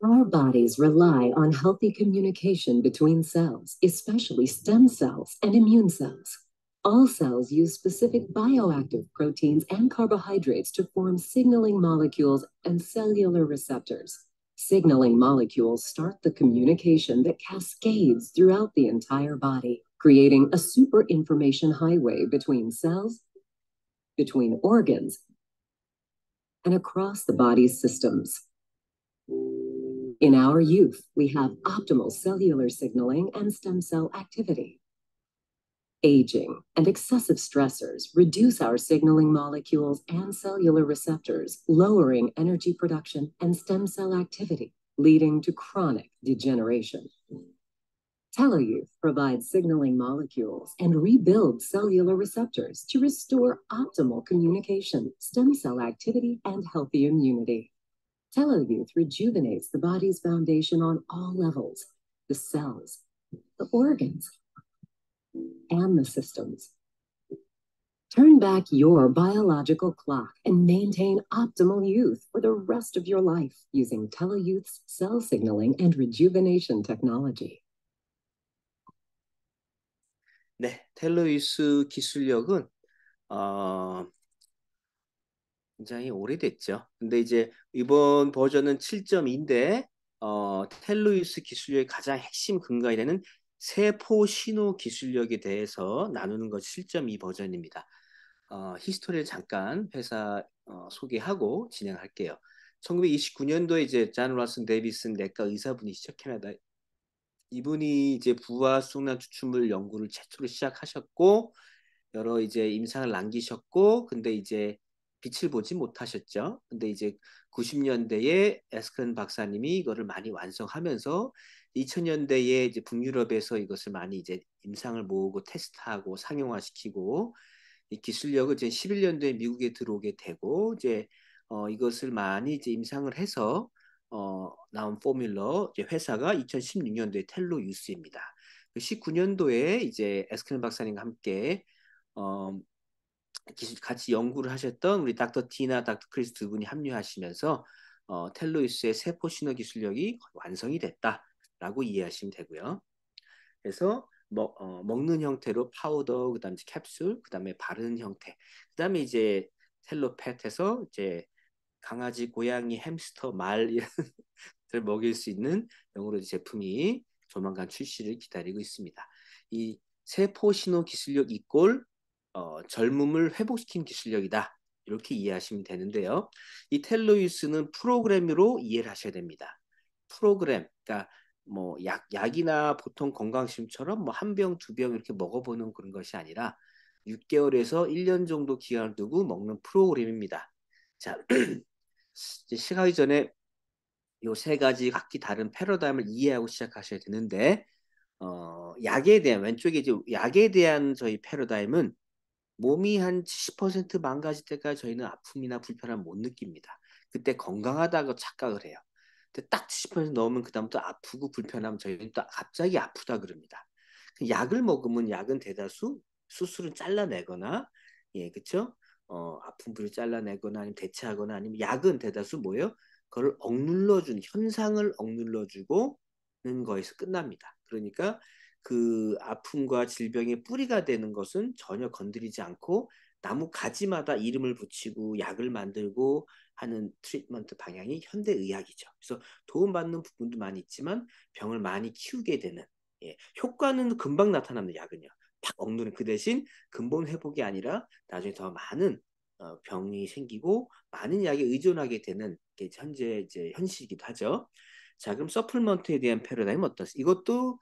Our bodies rely on healthy communication between cells, especially stem cells and immune cells. All cells use specific bioactive proteins and carbohydrates to form signaling molecules and cellular receptors. Signaling molecules start the communication that cascades throughout the entire body, creating a super information highway between cells, between organs, and across the body's systems. In our youth, we have optimal cellular signaling and stem cell activity. Aging and excessive stressors reduce our signaling molecules and cellular receptors, lowering energy production and stem cell activity, leading to chronic degeneration. TeleYouth provides signaling molecules and rebuilds cellular receptors to restore optimal communication, stem cell activity, and healthy immunity. TeleYouth rejuvenates the body's foundation on all levels: the cells, the organs, and the systems. Turn back your biological clock and maintain optimal youth for the rest of your life using TeleYouth's cell signaling and rejuvenation technology. 네, 텔로이스 기술력은 굉장히 오래됐죠. 근데 이제 이번 버전은 7.2인데 텔로이스 기술력의 가장 핵심 근간이 되는 세포 신호 기술력에 대해서 나누는 것이 7.2 버전입니다. 히스토리를 잠깐 회사 소개하고 진행할게요. 1929년도에 이제 잔 라슨 데이비슨 내과 의사분이시죠, 캐나다. 이분이 이제 부화 수ung란 추출물 연구를 최초로 시작하셨고 여러 이제 임상을 남기셨고 근데 이제 빛을 보지 못하셨죠. 근데 이제 90년대에 에스크렌 박사님이 이거를 많이 완성하면서 2000년대에 이제 북유럽에서 이것을 많이 이제 임상을 모으고 테스트하고 상용화시키고 이 기술력을 이제 11년도에 미국에 들어오게 되고 이제 이것을 많이 이제 임상을 해서 나온 포뮬러 이제 회사가 2016년도에 텔로유스입니다. 19년도에 이제 에스크렌 박사님과 함께 같이 연구를 하셨던 우리 닥터 티나 닥터 크리스 두 분이 합류하시면서 텔로이스의 세포 신호 기술력이 완성이 됐다라고 이해하시면 되고요. 그래서 먹는 형태로 파우더, 그다음에 캡슐, 그다음에 바르는 형태, 그다음에 이제 텔로팻에서 이제 강아지, 고양이, 햄스터, 말 이런 를 먹일 수 있는 영어로 제품이 조만간 출시를 기다리고 있습니다. 이 세포 신호 기술력 이꼴 젊음을 회복시킨 기술력이다. 이렇게 이해하시면 되는데요. 이 텔로유스는 프로그램으로 이해를 하셔야 됩니다. 프로그램, 그러니까 뭐 약이나 보통 건강식품처럼 뭐 한 병, 두 병 이렇게 먹어보는 그런 것이 아니라 6개월에서 1년 정도 기간을 두고 먹는 프로그램입니다. 자, 시작하기 전에 요 세 가지 각기 다른 패러다임을 이해하고 시작하셔야 되는데 약에 대한 왼쪽에 이제 약에 대한 저희 패러다임은 몸이 한 70% 망가질 때까지 저희는 아픔이나 불편함 못 느낍니다. 그때 건강하다고 착각을 해요. 근데 딱 70% 넘으면 그다음부터 아프고 불편하면 저희는 또 갑자기 아프다 그럽니다. 약을 먹으면 약은 대다수 수술을 잘라내거나 예, 그쵸? 아픈 부위를 잘라내거나 아니면 대체하거나 아니면 약은 대다수 뭐예요? 그걸 억눌러주는 현상을 억눌러주고는 거에서 끝납니다. 그러니까 그 아픔과 질병의 뿌리가 되는 것은 전혀 건드리지 않고 나무 가지마다 이름을 붙이고 약을 만들고 하는 트리트먼트 방향이 현대의학이죠. 그래서 도움받는 부분도 많이 있지만 병을 많이 키우게 되는 예, 효과는 금방 나타납니다. 약은요. 팍 억누르는 그 대신 근본 회복이 아니라 나중에 더 많은 병이 생기고 많은 약에 의존하게 되는 게 현재 이제 현실이기도 하죠. 자, 그럼 서플먼트에 대한 패러다임은 어떻습니까? 이것도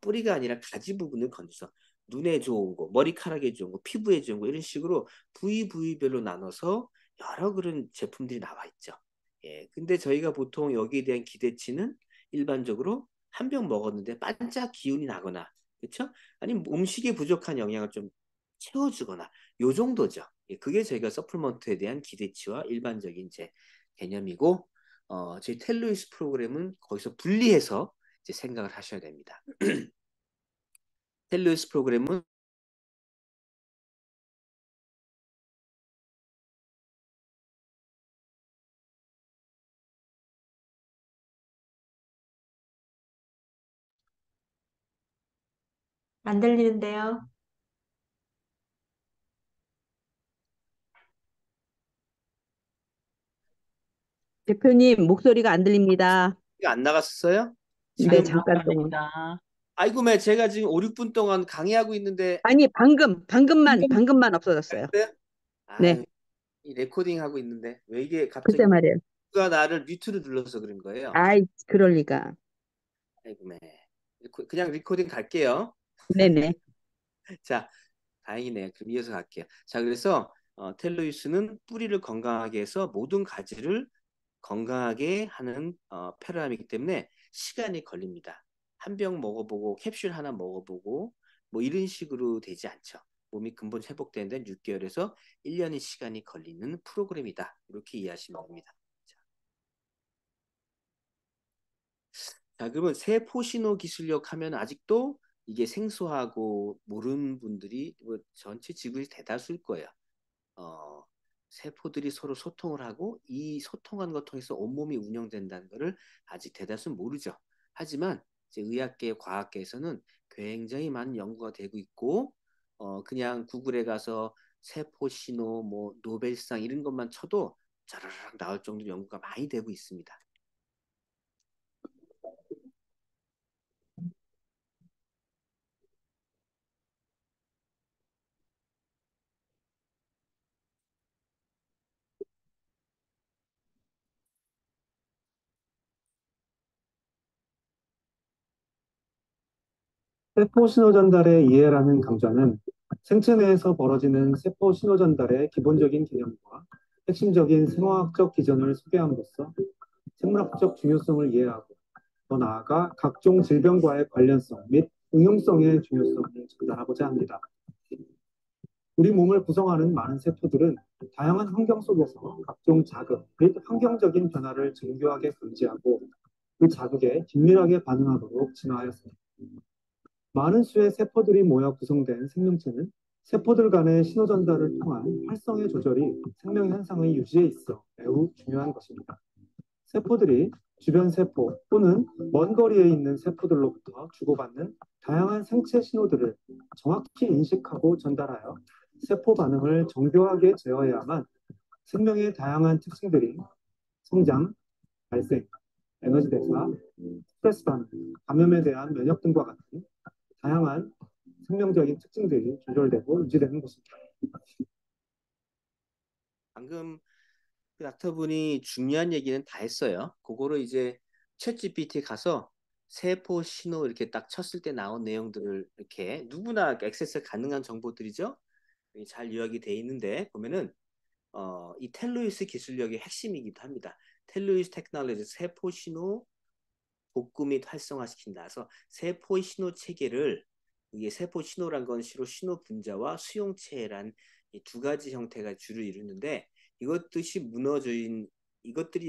뿌리가 아니라 가지 부분을 건져서 눈에 좋은 거, 머리카락에 좋은 거, 피부에 좋은 거 이런 식으로 부위별로 나눠서 여러 그런 제품들이 나와 있죠. 예, 근데 저희가 보통 여기에 대한 기대치는 일반적으로 한 병 먹었는데 반짝 기운이 나거나 그렇죠? 아니면 음식에 부족한 영양을 좀 채워주거나 요 정도죠. 예, 그게 저희가 서플먼트에 대한 기대치와 일반적인 제 개념이고 저희 텔로이스 프로그램은 거기서 분리해서 이제 생각을 하셔야 됩니다. 텔로이스 프로그램은 안 들리는데요. 대표님, 목소리가 안 들립니다. 이게 안 나갔었어요? 네, 지금 잠깐 동안. 나갑니다. 아이고 매 제가 지금 5, 6분 동안 강의하고 있는데 아니, 방금만 없어졌어요. 그래요? 네, 아유, 이 레코딩 하고 있는데 왜 이게 갑자기 글쎄 말이에요. 누가 나를 뮤트로 눌러서 그런 거예요? 아이, 그럴 리가. 아이고 매 그냥 리코딩 갈게요. 네네. 자, 다행이네요. 그럼 이어서 갈게요. 자, 그래서 텔로이스는 뿌리를 건강하게 해서 모든 가지를 건강하게 하는 페르람이기 때문에 시간이 걸립니다. 한 병 먹어보고 캡슐 하나 먹어보고 뭐 이런 식으로 되지 않죠. 몸이 근본 회복되는 데 6개월에서 1년의 시간이 걸리는 프로그램이다. 이렇게 이해하시면 됩니다. 자, 그러면 세포신호 기술력 하면 아직도 이게 생소하고 모르는 분들이 뭐 전체 지구의 대다수일 거예요. 세포들이 서로 소통을 하고 이 소통하는 것 통해서 온몸이 운영된다는 것을 아직 대다수는 모르죠. 하지만 이제 의학계, 과학계에서는 굉장히 많은 연구가 되고 있고 그냥 구글에 가서 세포 신호, 뭐 노벨상 이런 것만 쳐도 짜라락 나올 정도로 연구가 많이 되고 있습니다. 세포 신호 전달의 이해라는 강좌는 생체 내에서 벌어지는 세포 신호 전달의 기본적인 개념과 핵심적인 생화학적 기전을 소개함으로써 생물학적 중요성을 이해하고 더 나아가 각종 질병과의 관련성 및 응용성의 중요성을 전달하고자 합니다. 우리 몸을 구성하는 많은 세포들은 다양한 환경 속에서 각종 자극 및 환경적인 변화를 정교하게 감지하고 그 자극에 긴밀하게 반응하도록 진화하였습니다. 많은 수의 세포들이 모여 구성된 생명체는 세포들 간의 신호 전달을 통한 활성의 조절이 생명 현상의 유지에 있어 매우 중요한 것입니다. 세포들이 주변 세포 또는 먼 거리에 있는 세포들로부터 주고받는 다양한 생체 신호들을 정확히 인식하고 전달하여 세포 반응을 정교하게 제어해야만 생명의 다양한 특징들이 성장, 발생, 에너지 대사, 스트레스 반응, 감염에 대한 면역 등과 같은 다양한 생명적인 특징들이 조절되고 유지되는 것입니다. 방금 그 닥터분이 중요한 얘기는 다 했어요. 그거를 이제 챗 GPT에 가서 세포 신호 이렇게 딱 쳤을 때 나온 내용들을 이렇게 누구나 액세스 가능한 정보들이죠. 잘 요약이 돼 있는데 보면은 이 텔로이스 기술력의 핵심이기도 합니다. 텔로이스 테크놀로지 세포 신호 복구 및 활성화시킨다. 그래서 세포의 신호 체계를 이게 세포 신호란 건 시로 신호 분자와 수용체란 이 두 가지 형태가 주를 이루는데 이것들이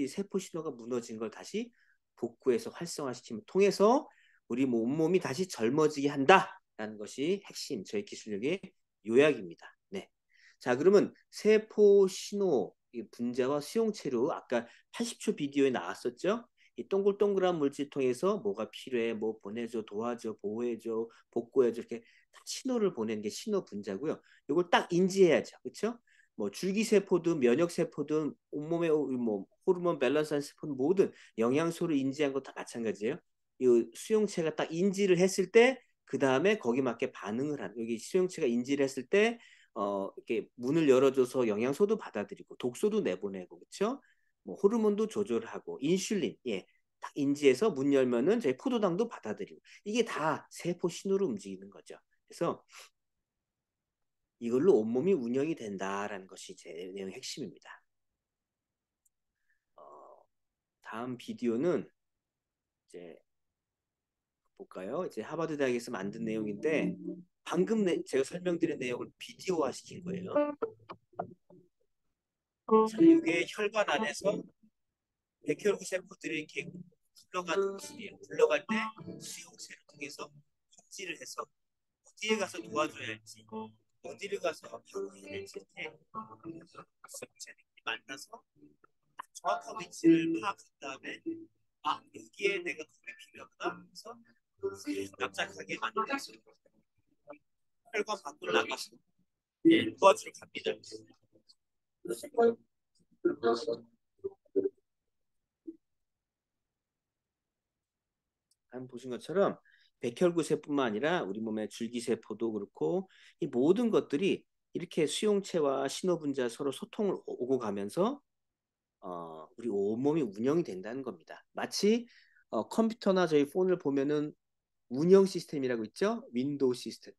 세포 신호가 무너진 걸 다시 복구해서 활성화시킴을 통해서 우리 온몸이 다시 젊어지게 한다라는 것이 핵심 저희 기술력의 요약입니다. 네. 자, 그러면 세포 신호 분자와 수용체로 아까 80초 비디오에 나왔었죠? 이 동글동글한 물질통해서 뭐가 필요해, 뭐 보내줘, 도와줘, 보호해줘, 복구해줘 이렇게 다 신호를 보내는 게 신호 분자고요. 이걸 딱 인지해야죠, 그렇죠? 뭐 줄기세포든 면역세포든 온몸에 뭐 호르몬 밸런스한 세포든 모든 영양소를 인지한 거 다 마찬가지예요. 이 수용체가 딱 인지를 했을 때 그 다음에 거기 맞게 반응을 하는 여기 수용체가 인지를 했을 때 이렇게 문을 열어줘서 영양소도 받아들이고 독소도 내보내고 그렇죠? 뭐 호르몬도 조절하고 인슐린 딱 인지해서 문 열면은 저희 포도당도 받아들이고 이게 다 세포 신호로 움직이는 거죠. 그래서 이걸로 온몸이 운영이 된다라는 것이 제 내용 핵심입니다. 다음 비디오는 이제 볼까요? 이제 하버드 대학에서 만든 내용인데 방금 제가 설명드린 내용을 비디오화 시킨 거예요. 자, 이게 혈관 안에서 백혈구 세포들이 이렇게 굴러가는 모습이에요. 굴러갈 때 수용체를 통해서 인지를 해서 어디에 가서 도와줘야 할지, 어디를 가서 방어해야 할지 이렇게 수용체들이 만나서 정확한 위치를 파악한 다음에 여기에 내가 도움이 필요하구나. 그래서 납작하게 만들어서 혈관 밖으로 나가서 도와주러 갑니다. 한 보신 것처럼 백혈구세뿐만 아니라 우리 몸의 줄기세포도 그렇고 이 모든 것들이 이렇게 수용체와 신호분자 서로 소통을 오고 가면서 우리 온몸이 운영이 된다는 겁니다. 마치 컴퓨터나 저희 폰을 보면은 운영 시스템이라고 있죠. 윈도우 시스템,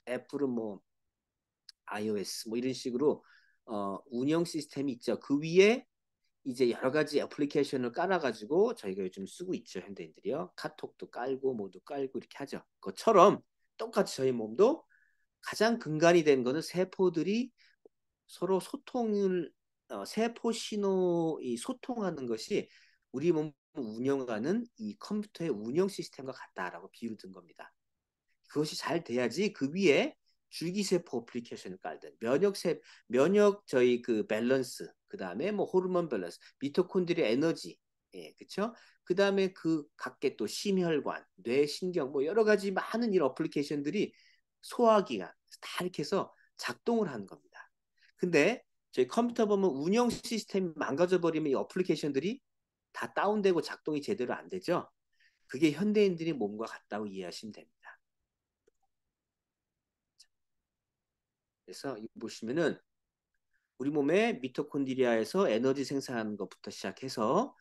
애플은 뭐 iOS 뭐 이런 식으로 운영 시스템이 있죠. 그 위에 이제 여러 가지 애플리케이션을 깔아가지고 저희가 요즘 쓰고 있죠. 현대인들이요. 카톡도 깔고 뭐도 깔고 이렇게 하죠. 그것처럼 똑같이 저희 몸도 가장 근간이 된 거는 세포들이 서로 소통을 세포 신호 이 소통하는 것이 우리 몸을 운영하는 이 컴퓨터의 운영 시스템과 같다라고 비유를 든 겁니다. 그것이 잘 돼야지 그 위에 줄기세포 어플리케이션을 깔든 면역 저희 그 밸런스 그 다음에 뭐 호르몬 밸런스 미토콘드리아 에너지 그쵸? 그 다음에 그 각계 또 심혈관 뇌신경 뭐 여러 가지 많은 이런 어플리케이션들이 소화기가 다 이렇게 해서 작동을 하는 겁니다. 근데 저희 컴퓨터 보면 운영 시스템이 망가져 버리면 이 어플리케이션들이 다 다운되고 작동이 제대로 안 되죠. 그게 현대인들이 몸과 같다고 이해하시면 됩니다. 그래서 이 보시면은 우리 몸의 미토콘드리아에서 에너지 생산하는 것부터 시작해서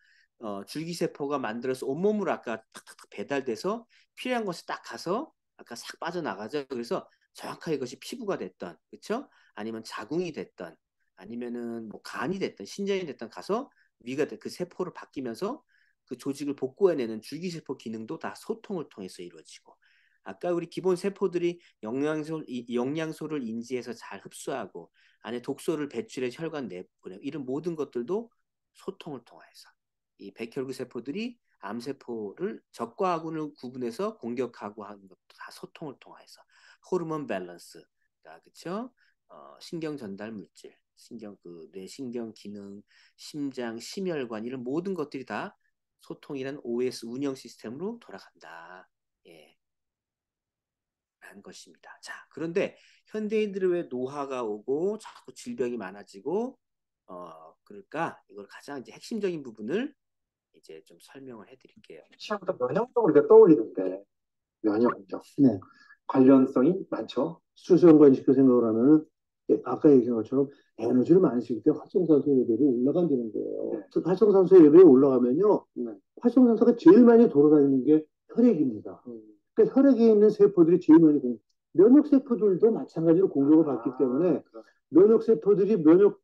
줄기세포가 만들어서 온몸으로 아까 탁탁탁 배달돼서 필요한 것이 딱 가서 아까 싹 빠져나가죠. 그래서 정확하게 이것이 피부가 됐던 그렇죠? 아니면 자궁이 됐던 아니면은 뭐 간이 됐던 신장이 됐던 가서 위가 그 세포를 바뀌면서 그 조직을 복구해내는 줄기세포 기능도 다 소통을 통해서 이루어지고 아까 우리 기본 세포들이 영양소를 인지해서 잘 흡수하고 안에 독소를 배출해 혈관 내보내 이런 모든 것들도 소통을 통해서 이 백혈구 세포들이 암세포를 적과 아군을 구분해서 공격하고 하는 것도 다 소통을 통해서 호르몬 밸런스 그렇죠? 신경 전달 물질, 신경 그 뇌신경 기능, 심장, 심혈관 이런 모든 것들이 다 소통이란 OS 운영 시스템으로 돌아간다. 예. 한 것입니다. 자, 그런데 현대인들은 왜 노화가 오고 자꾸 질병이 많아지고 그럴까? 이걸 가장 이제 핵심적인 부분을 이제 좀 설명을 해드릴게요. 시작부터 면역적으로 우리가 떠올리는데 면역력 네. 관련성이 많죠. 수술연관시켜 생각을 하면은 아까 얘기한 것처럼 에너지를 많이 쓰기 때문에 활성산소 레벨이 올라간다는 거예요. 네. 활성산소 레벨이 올라가면요, 활성산소가 제일 많이 돌아다니는 게 혈액입니다. 그러니까 혈액에 있는 세포들이 제일 많이 면역 세포들도 마찬가지로 공격을 받기 때문에 면역 세포들이 면역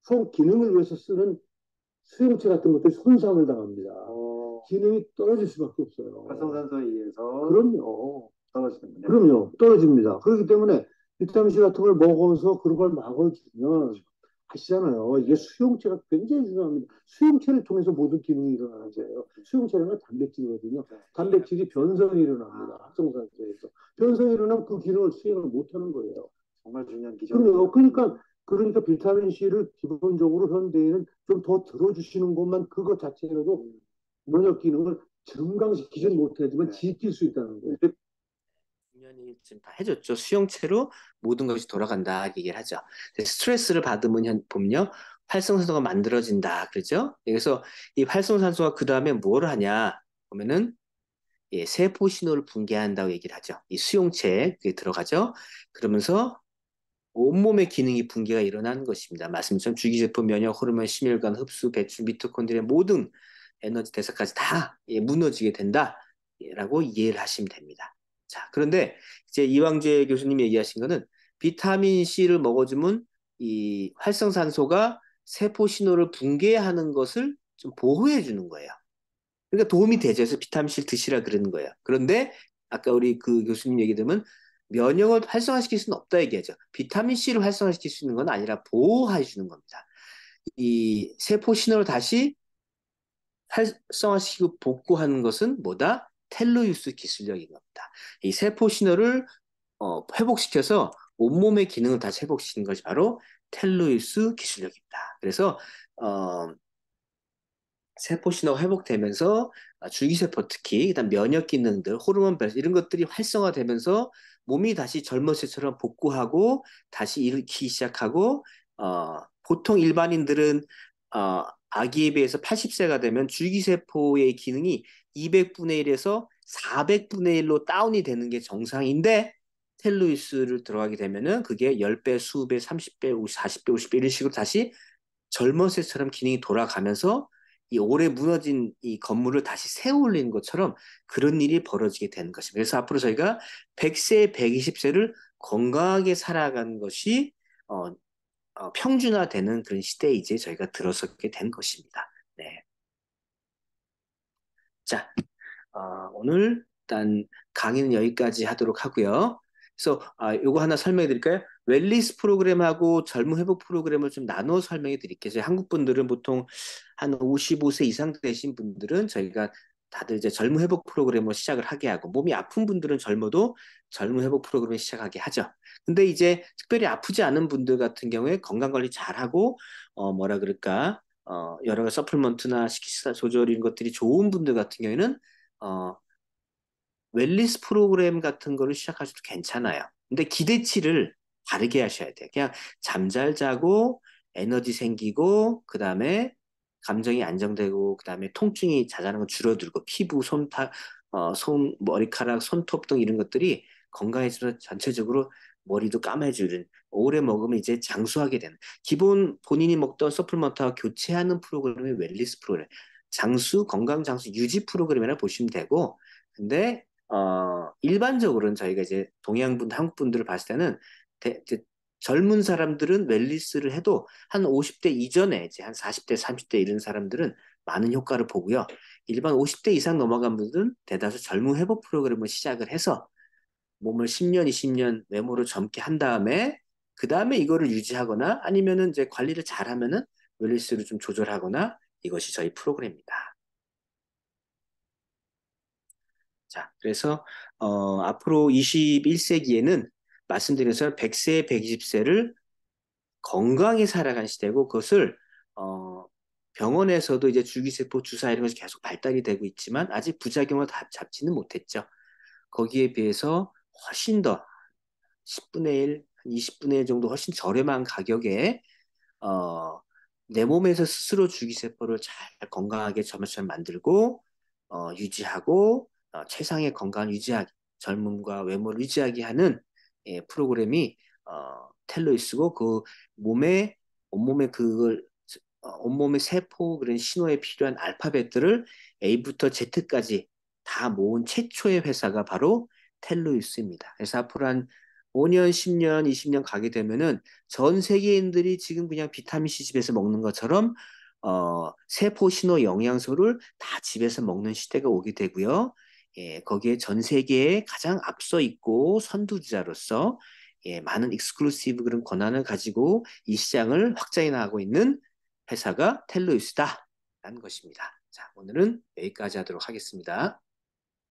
성 기능을 위해서 쓰는 수용체 같은 것들이 손상을 당합니다. 기능이 떨어질 수밖에 없어요. 활성산소에 의해서 그럼요. 떨어지는군요. 그럼요. 떨어집니다. 그렇기 때문에 비타민C 같은 걸 먹어서 그런 걸 막아주면 아시잖아요. 이게 수용체가 굉장히 중요합니다. 수용체를 통해서 모든 기능이 일어나는 거예요. 수용체는 단백질이거든요. 단백질이 변성이 일어납니다. 활성산소에서. 변성이 일어나면 그 기능을 수행을 못하는 거예요. 정말 중요한 기전. 그럼요. 그러니까 비타민C를 기본적으로 현대인은 좀 더 들어주시는 것만 그것 자체로도 면역 기능을 증강시키지 못하지만 지킬 수 있다는 거예요. 분명히 지금 다 해줬죠. 수용체로 모든 것이 돌아간다 얘기를 하죠. 스트레스를 받으면 보면요. 활성산소가 만들어진다. 그렇죠? 그래서 이 활성산소가 그 다음에 뭘 하냐 보면은 세포 신호를 분개한다고 얘기를 하죠. 이 수용체에 그게 들어가죠. 그러면서 온몸의 기능이 붕괴가 일어나는 것입니다. 말씀처럼 줄기세포, 면역, 호르몬, 심혈관, 흡수, 배출, 미토콘드리아 모든 에너지 대사까지 다 무너지게 된다라고 이해를 하시면 됩니다. 자, 그런데 이제 이왕재 교수님이 얘기하신 거는 비타민 C를 먹어주면 이 활성산소가 세포 신호를 붕괴하는 것을 좀 보호해 주는 거예요. 그러니까 도움이 되죠. 그래서 비타민 C를 드시라 그러는 거예요. 그런데 아까 우리 그 교수님 얘기 들으면 면역을 활성화시킬 수는 없다 얘기하죠. 비타민 C를 활성화시킬 수 있는 건 아니라 보호해 주는 겁니다. 이 세포 신호를 다시 활성화시키고 복구하는 것은 뭐다? 텔로유스 기술력인 겁니다. 이 세포 신호를 회복시켜서 온몸의 기능을 다시 회복시키는 것이 바로 텔로유스 기술력입니다. 그래서 세포 신호가 회복되면서 줄기세포 특히 그다음 면역 기능들, 호르몬 밸런스 이런 것들이 활성화되면서 몸이 다시 젊었을 때처럼 복구하고 다시 일으키기 시작하고 보통 일반인들은 아기에 비해서 80세가 되면 줄기세포의 기능이 200분의 1에서 400분의 1로 다운이 되는 게 정상인데 텔로이스를 들어가게 되면은 그게 10배, 20배, 30배, 40배, 50배 이런 식으로 다시 젊었을 때처럼 기능이 돌아가면서 이 오래 무너진 이 건물을 다시 세워 올리는 것처럼 그런 일이 벌어지게 되는 것입니다. 그래서 앞으로 저희가 100세, 120세를 건강하게 살아가는 것이 평준화되는 그런 시대에 이제 저희가 들어서게 된 것입니다. 네. 자, 오늘 일단 강의는 여기까지 하도록 하고요. 그래서 요거 하나 설명해 드릴까요? 웰니스 프로그램하고 젊음 회복 프로그램을 좀 나눠 설명해 드릴게요. 저희 한국 분들은 보통 한 55세 이상 되신 분들은 저희가 다들 이제 젊음 회복 프로그램을 시작을 하게 하고 몸이 아픈 분들은 젊어도 젊음 회복 프로그램을 시작하게 하죠. 근데 이제 특별히 아프지 않은 분들 같은 경우에 건강 관리 잘하고 뭐라 그럴까 여러 가지 서플먼트나 식이섬유 조절 이런 것들이 좋은 분들 같은 경우에는 웰니스 프로그램 같은 거를 시작하셔도 괜찮아요. 근데 기대치를 다르게 하셔야 돼요. 그냥 잠 잘 자고 에너지 생기고 그다음에 감정이 안정되고 그다음에 통증이 자잘한 건 줄어들고 피부, 손, 머리카락, 손톱 등 이런 것들이 건강해지면서 전체적으로 머리도 까매지고 이런 오래 먹으면 이제 장수하게 되는 기본 본인이 먹던 서플먼트와 교체하는 프로그램이 웰니스 프로그램 장수 건강 장수 유지 프로그램이라 보시면 되고 근데 일반적으로는 저희가 이제 동양분, 한국분들을 봤을 때는 이제 젊은 사람들은 웰니스를 해도 한 50대 이전에 이제 한 40대, 30대 이런 사람들은 많은 효과를 보고요. 일반 50대 이상 넘어간 분들은 대다수 젊은 회복 프로그램을 시작을 해서 몸을 10년, 20년 외모를 젊게 한 다음에 그 다음에 이거를 유지하거나 아니면은 이제 관리를 잘하면은 웰니스를 좀 조절하거나 이것이 저희 프로그램입니다. 자, 그래서 앞으로 21세기에는 말씀드린 것처럼 100세, 120세를 건강히 살아간 시대고 그것을 병원에서도 이제 줄기세포 주사 이런 것이 계속 발달이 되고 있지만 아직 부작용을 다 잡지는 못했죠. 거기에 비해서 훨씬 더 10분의 1, 한 20분의 1 정도 훨씬 저렴한 가격에 내 몸에서 스스로 줄기세포를 잘 건강하게 점차점 만들고 유지하고 최상의 건강을 유지하기, 젊음과 외모를 유지하게 하는 프로그램이 텔로이스고 그 몸에 온몸에 그걸 온몸의 세포 그런 신호에 필요한 알파벳들을 A부터 Z까지 다 모은 최초의 회사가 바로 텔로이스입니다. 그래서 앞으로 한 5년, 10년, 20년 가게 되면은 전 세계인들이 지금 그냥 비타민C 집에서 먹는 것처럼 세포 신호 영양소를 다 집에서 먹는 시대가 오게 되고요. 예, 거기에 전 세계에 가장 앞서 있고 선두주자로서 많은 익스클루시브 그런 권한을 가지고 이 시장을 확장해 나가고 있는 회사가 텔로이스다라는 것입니다. 자, 오늘은 여기까지 하도록 하겠습니다.